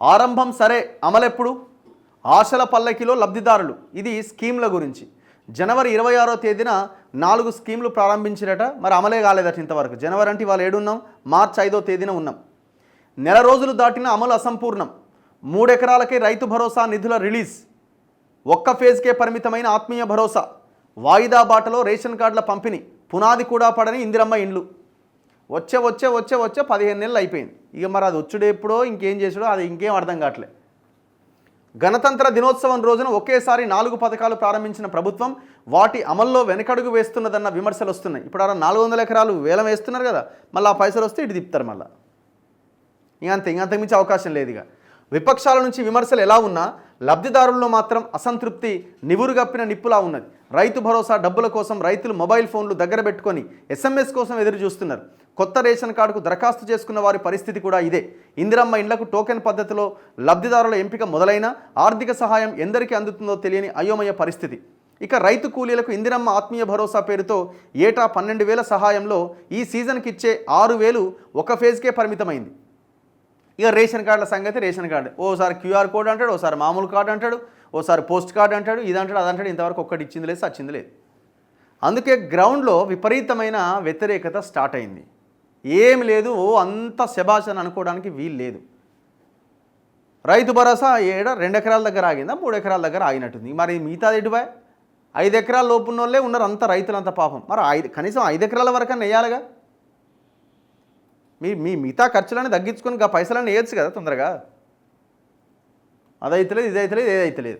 ఆరంభం సరే, అమలెప్పుడు? ఆశల పల్లకిలో లబ్ధిదారులు. ఇది స్కీమ్ల గురించి. జనవరి 26వ తేదీన 4 స్కీమ్లు ప్రారంభించినట. మరి అమలే కాలేదట ఇంతవరకు. జనవరి అంటే ఇవాళ ఏడున్నాం, మార్చి 5వ తేదీన ఉన్నాం. నెల రోజులు దాటిన అమలు అసంపూర్ణం. 3 ఎకరాలకే రైతు భరోసా నిధుల రిలీజ్. ఒక్క ఫేజ్కే పరిమితమైన ఆత్మీయ భరోసా. వాయిదా బాటలో రేషన్ కార్డుల పంపిణీ. పునాది కూడా పడని ఇందిరమ్మ ఇండ్లు. వచ్చే 15 నెలలు అయిపోయింది. ఇక మరి అది వచ్చుడే ఎప్పుడో ఇంకేం చేసుడో అది ఇంకేం అర్థం కావట్లే. గణతంత్ర దినోత్సవం రోజున ఒకేసారి 4 పథకాలు ప్రారంభించిన ప్రభుత్వం వాటి అమల్లో వెనకడుగు వేస్తున్నదన్న విమర్శలు వస్తున్నాయి. ఇప్పుడు అలా 400 ఎకరాలు వేలం వేస్తున్నారు కదా, మళ్ళీ ఆ పైసలు వస్తే ఇటు తిప్పుతారు మళ్ళీ. ఇంకంతకు మించి అవకాశం లేదు. ఇక విపక్షాల నుంచి విమర్శలు ఎలా ఉన్నా లబ్ధిదారుల్లో మాత్రం అసంతృప్తి నివురుగప్పిన నిప్పులా ఉన్నది. రైతు భరోసా డబ్బుల కోసం రైతులు మొబైల్ ఫోన్లు దగ్గర పెట్టుకొని SMS కోసం ఎదురు చూస్తున్నారు. కొత్త రేషన్ కార్డుకు దరఖాస్తు చేసుకున్న వారి పరిస్థితి కూడా ఇదే. ఇందిరమ్మ ఇండ్లకు టోకెన్ పద్ధతిలో లబ్ధిదారుల ఎంపిక మొదలైన ఆర్థిక సహాయం ఎందరికి అందుతుందో తెలియని అయోమయ పరిస్థితి. ఇక రైతు కూలీలకు ఇందిరమ్మ ఆత్మీయ భరోసా పేరుతో ఏటా 12,000 సహాయంలో ఈ సీజన్కి ఇచ్చే 6,000 ఒక ఫేజ్కే పరిమితమైంది. ఇక రేషన్ కార్డుల సంగతి రేషన్ కార్డు. ఓసారి QR కోడ్ అంటాడు, ఓసారి మామూలు కార్డు అంటాడు, ఓసారి పోస్ట్ కార్డు అంటాడు, ఇదంటాడు అదంటాడు. ఇంతవరకు ఒక్కటి ఇచ్చింది లేదు, సచ్చింది లేదు. అందుకే గ్రౌండ్లో విపరీతమైన వ్యతిరేకత స్టార్ట్ అయింది. ఏమి లేదు, అంత శబాష్ అని అనుకోవడానికి వీలు లేదు. రైతు భరోసా 2 ఎకరాల దగ్గర ఆగిందా, 3 ఎకరాల దగ్గర ఆగినట్టుంది. మరి మిగతా ఎటుబాయ్ 5 ఎకరాల లోపున్న వాళ్ళే ఉన్నారు అంత రైతులంతా పాపం. మరి కనీసం 5 ఎకరాల వరకు వేయాలిగా. మీ మిగతా ఖర్చులని తగ్గించుకొని పైసలన్నీ వేయచ్చు కదా తొందరగా. అదైతలేదు, ఇదైతలేదు, ఏదైతలేదు.